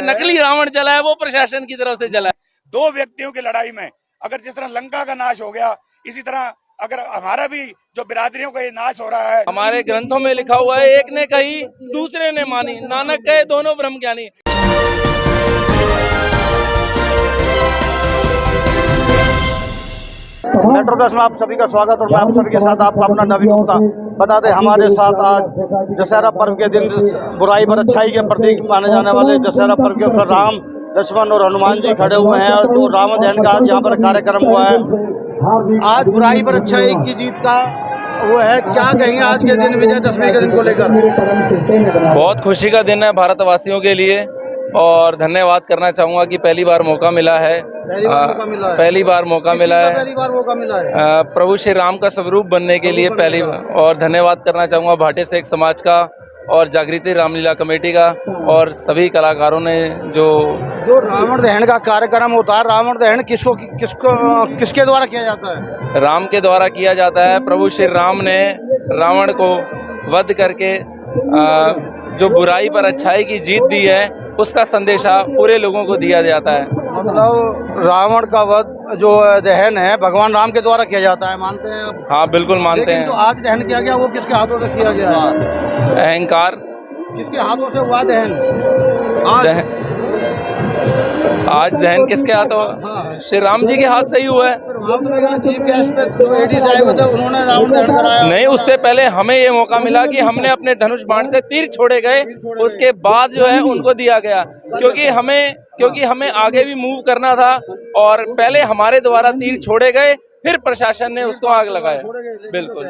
नकली रावण जला है वो प्रशासन की तरफ से जला है। दो व्यक्तियों की लड़ाई में अगर जिस तरह लंका का नाश हो गया, इसी तरह अगर हमारा भी जो बिरादरियों का ये नाश हो रहा है। हमारे ग्रंथों में लिखा हुआ है, एक ने कही दूसरे ने मानी, नानक कहे दोनों ब्रह्म ज्ञानी। मेट्रो प्लस में आप सभी का स्वागत और मैं आप सभी के साथ आपका अपना नवीन गुप्ता। बता दें हमारे साथ आज दशहरा पर्व के दिन बुराई पर अच्छाई के प्रतीक माने जाने वाले दशहरा पर्व के अवसर राम, लक्ष्मण और हनुमान जी खड़े हुए हैं और जो रावण दहन का आज यहाँ पर कार्यक्रम हुआ है। आज बुराई पर अच्छाई की जीत का वो है, क्या कहेंगे आज के दिन विजयदशमी के दिन को लेकर? बहुत खुशी का दिन है भारतवासियों के लिए और धन्यवाद करना चाहूँगा कि पहली बार मौका मिला है। पहली बार मौका मिला है प्रभु श्री राम का स्वरूप बनने के लिए पहली बार। और धन्यवाद करना चाहूँगा भाटे शेख समाज का और जागृति रामलीला कमेटी का और सभी कलाकारों ने जो रावण दहन का कार्यक्रम होता है। रावण दहन किसके द्वारा किया जाता है? राम के द्वारा किया जाता है। प्रभु श्री राम ने रावण को वध करके जो बुराई पर अच्छाई की जीत दी है उसका संदेशा पूरे लोगों को दिया जाता है। मतलब रावण का वध जो दहन है भगवान राम के द्वारा किया जाता है, मानते हैं? हाँ बिल्कुल मानते हैं। तो आज दहन किया गया वो किसके हाथों से किया गया है? अहंकार किसके हाथों से हुआ दहन? आज दहन किसके हाथों? श्री राम जी के हाथ से ही हुआ है। चीफ गेस्ट पे जो एडी से आए हुए थे उन्होंने रावण दहन कराया। नहीं, उससे पहले हमें ये मौका मिला कि हमने अपने धनुष बाण से तीर छोड़े गए, उसके बाद जो है उनको दिया गया, क्योंकि हमें आगे भी मूव करना था और पहले हमारे द्वारा तीर छोड़े गए, फिर प्रशासन ने उसको आग लगाया। बिल्कुल।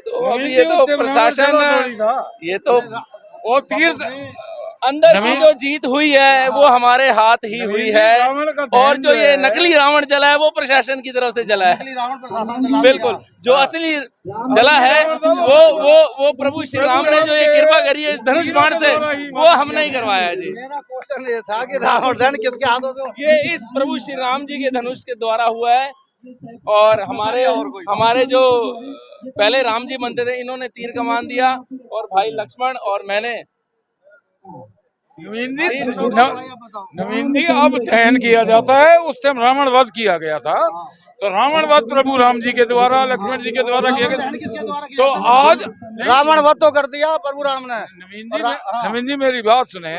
तो अब ये तो प्रशासन, ये तो और तीर अंदर की जो जीत हुई है वो हमारे हाथ ही हुई है और जो ये नकली रावण जला है वो प्रशासन की तरफ से जला है। बिल्कुल, जो असली जला है वो प्रभु श्री राम ने जो ये कृपा करी है इस धनुष बाण से, वो हमने ही करवाया जी। मेरा क्वेश्चन ये था कि रावण दहन किसके हाथों से? ये इस प्रभु श्री राम जी के धनुष के द्वारा हुआ है और हमारे जो पहले राम जी बनते थे इन्होंने तीर कमान दिया और भाई लक्ष्मण और मैंने। नवीन जी अब दहन किया जाता है, उस टाइम रावण वध किया गया था, तो रावण वध प्रभु राम जी के द्वारा, लक्ष्मण जी के द्वारा किया गया। तो आज रावण वध तो कर दिया प्रभु राम ने। नवीन जी मेरी बात सुने,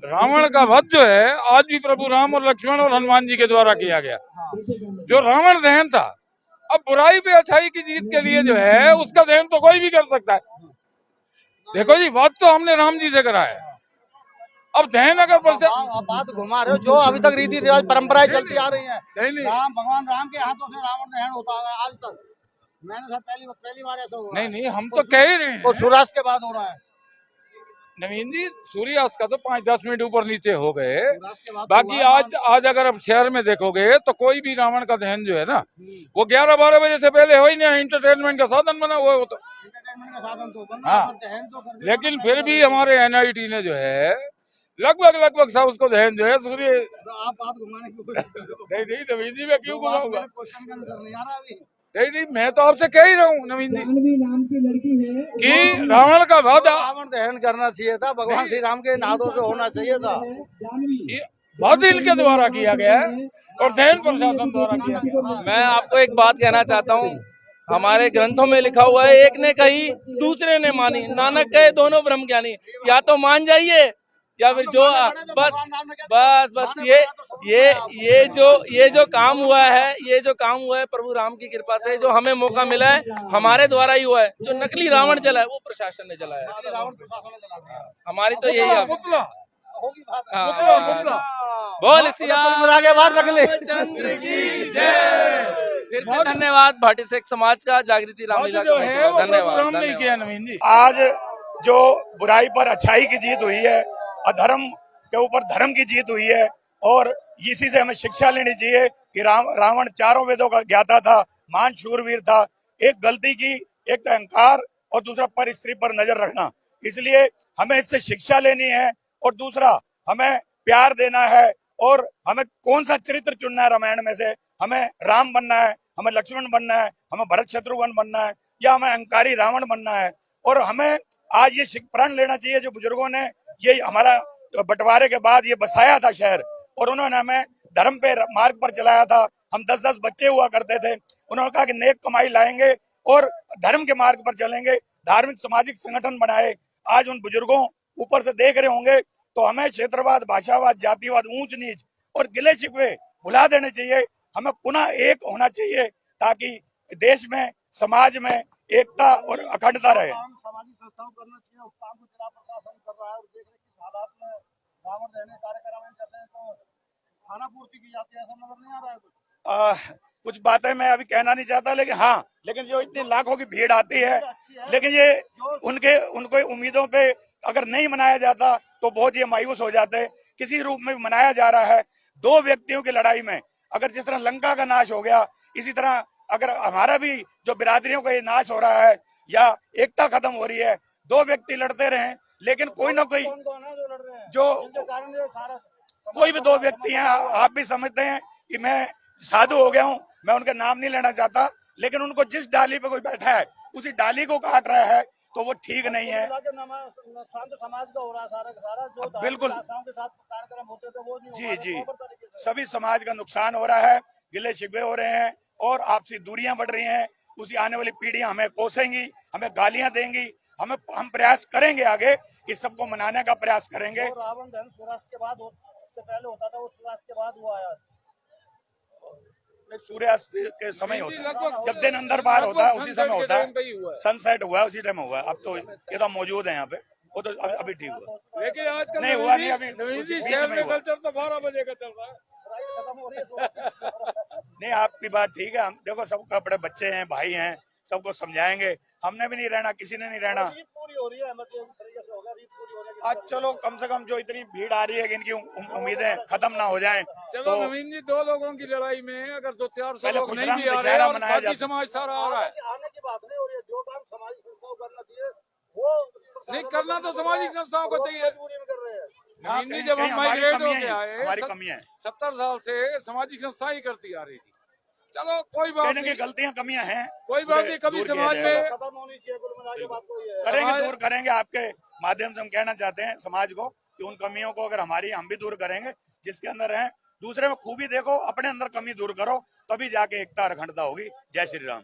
रावण का वध जो है आज भी प्रभु राम और लक्ष्मण और हनुमान जी के द्वारा किया गया। जो रावण दहन था, अब बुराई पे अच्छाई की जीत के लिए जो है उसका दहन तो कोई भी कर सकता है। देखो जी, वध तो हमने राम जी से कराया, अब दहन अगर बात घुमा रहे हो, जो अभी तक रीति रिवाज परंपराएं चलती आ रही हैं, नहीं भगवान राम के हाथों से रावण दहन होता है आज तक। मैंने पहली बार ऐसा हुआ। नहीं हम तो कह ही रहे हैं और सूर्यास्त के बाद हो रहा है। नवीन जी, सूर्यास्त का तो 5-10 मिनट ऊपर नीचे हो गए, बाकी आज अगर आप शहर में देखोगे तो कोई भी रावण का दहन जो है ना वो 11-12 बजे से पहले हो ही नहीं। एंटरटेनमेंट का साधन बना हुआ है तो। हाँ, लेकिन फिर भी हमारे NIT ने जो है लगभग सब उसको दहन जो है सूर्य। आप बात घुमाने की कोशिश कर रहे हो। नहीं नवीन जी, मैं क्यों घुमाऊंगा? क्वेश्चन का आंसर नहीं आ रहा अभी। नहीं मैं तो आपसे कह ही रहा हूँ नवीन जी कि रावण का वध, रावण दहन करना चाहिए था, भगवान श्री राम के हाथों से होना चाहिए था। वध इनके द्वारा किया गया है और दहन प्रशासन द्वारा किया गया। मैं आपको एक बात कहना चाहता हूँ, हमारे ग्रंथों में लिखा हुआ है, एक ने कही दूसरे ने मानी, नानक कहे दोनों ब्रह्म ज्ञानी। या तो मान जाइए या फिर जो बस ये जो काम हुआ है प्रभु राम की कृपा से, जो हमें मौका मिला है हमारे द्वारा ही हुआ है। जो नकली रावण जला है वो प्रशासन ने जलाया। हमारी तो यही बोल चंद्र की जय। फिर से धन्यवाद भाटी शेख समाज का, जागृति रामलीला जो है वो धन्यवाद। नहीं किया नवीन जी। आज जो बुराई पर अच्छाई की जीत हुई है, अधर्म के ऊपर धर्म की जीत हुई है और इसी से हमें शिक्षा लेनी चाहिए कि रावण चारों वेदों का ज्ञाता था, महान शूरवीर था। एक गलती की, एक तो अहंकार और दूसरा पर स्त्री पर नजर रखना। इसलिए हमें इससे शिक्षा लेनी है और दूसरा हमें प्यार देना है और हमें कौन सा चरित्र चुनना है रामायण में से। हमें राम बनना है, हमें लक्ष्मण बनना है, हमें भरत शत्रुघ्न बनना है या हमें अहंकारी रावण बनना है। और हमें आज ये प्रण लेना चाहिए जो बुजुर्गों ने ये हमारा बंटवारे के बाद ये बसाया था शहर, और उन्होंने हमें धर्म पे मार्ग पर चलाया था। हम 10-10 बच्चे हुआ करते थे, उन्होंने कहा कि नेक कमाई लाएंगे और धर्म के मार्ग पर चलेंगे, धार्मिक सामाजिक संगठन बनाए। आज उन बुजुर्गों ऊपर से देख रहे होंगे तो हमें क्षेत्रवाद, भाषावाद, जातिवाद, ऊंच नीच और गिले शिकवे भुला देने चाहिए। हमें पुनः एक होना चाहिए ताकि देश में, समाज में एकता और अखंडता रहे। सामाजिक संस्थाओं करना चाहिए, उस काम को जिला प्रशासन कर रहा है और देख रहे किस हालात में रावण दहन कार्यक्रम करते हैं तो खाना पूर्ति की जाती है, ऐसा नजर नहीं आ रहा है कुछ बातें मैं अभी कहना नहीं चाहता, लेकिन हाँ, लेकिन जो इतनी लाखों की भीड़ आती है, लेकिन ये उनके उम्मीदों पे अगर नहीं मनाया जाता तो बहुत ये मायूस हो जाते। किसी रूप में मनाया जा रहा है। दो व्यक्तियों की लड़ाई में अगर जिस तरह लंका का नाश हो गया, इसी तरह अगर हमारा भी जो बिरादरियों का ये नाश हो रहा है या एकता खत्म हो रही है, दो व्यक्ति लड़ते रहे, लेकिन कोई ना कोई जो कोई भी दो व्यक्ति हैं, आप भी समझते हैं कि मैं साधु हो गया हूं, मैं उनका नाम नहीं लेना चाहता, लेकिन उनको जिस डाली पे कोई बैठा है उसी डाली को काट रहा है तो वो ठीक नहीं है। समाज का हो रहा सारा जो बिल्कुल के साथ कार्यक्रम होते थे वो जी जी, सभी समाज का नुकसान हो रहा है, गिले शिकवे हो रहे हैं और आपसी दूरियां बढ़ रही हैं। उसी आने वाली पीढ़ियां हमें कोसेंगी, हमें गालियां देंगी। हम प्रयास करेंगे आगे कि सबको मनाने का प्रयास करेंगे। रावण दहन सूर्यास्त के बाद उससे पहले होता था, उस सूर्यास्त के बाद हुआ है, सूर्यास्त के समय होता है, जब दिन अंदर बाहर होता है उसी समय होता है, सनसेट हुआ है उसी टाइम हुआ है। अब तो ये तो मौजूद है यहाँ पे, वो तो अभी ठीक हुआ, लेकिन आजकल नहीं हुआ नहीं अभी शहर में कल्चर तो 12 बजे का चल रहा है। नहीं, आपकी बात ठीक है। हम देखो, सबके बड़े बच्चे हैं, भाई हैं, सबको समझाएंगे। हमने भी नहीं रहना, किसी ने नहीं रहना। पूरी हो रही है, मतलब तरीके से होगा, रीत पूरी हो रही है। आज चलो कम से कम जो इतनी भीड़ आ रही है कि इनकी उम्मीदें खत्म ना हो जाएं। चलो तो नवीन जी, दो लोगों की लड़ाई में अगर 200-400 पहले लोग नहीं खुशराम भी आ रहे दशहरा और मनाया बाकी समाज सारा आ रहा है, आने की बात नहीं हो रही है। जो काम सामाजिक संस्थाओं करना चाहिए वो नहीं करना तो सामाजिक संस्थाओं को चाहिए। पूरी में कर रहे हैं। नवीन जी, जब हम माइग्रेट होके आए, हमारी कमी है, 70 साल से सामाजिक संस्थाएं करती आ रही थी। चलो कोई बात नहीं, गलतियां कमियां हैं, कोई बात नहीं, कभी समाज में खत्म होनी चाहिए। कुल मिला के बात तो ये है। करेंगे, दूर करेंगे। आपके माध्यम से हम कहना चाहते हैं समाज को कि उन कमियों को अगर हमारी हम भी दूर करेंगे, जिसके अंदर है, दूसरे में खूबी देखो, अपने अंदर कमी दूर करो, तभी जाके एकता और अखंडता होगी। जय श्री राम।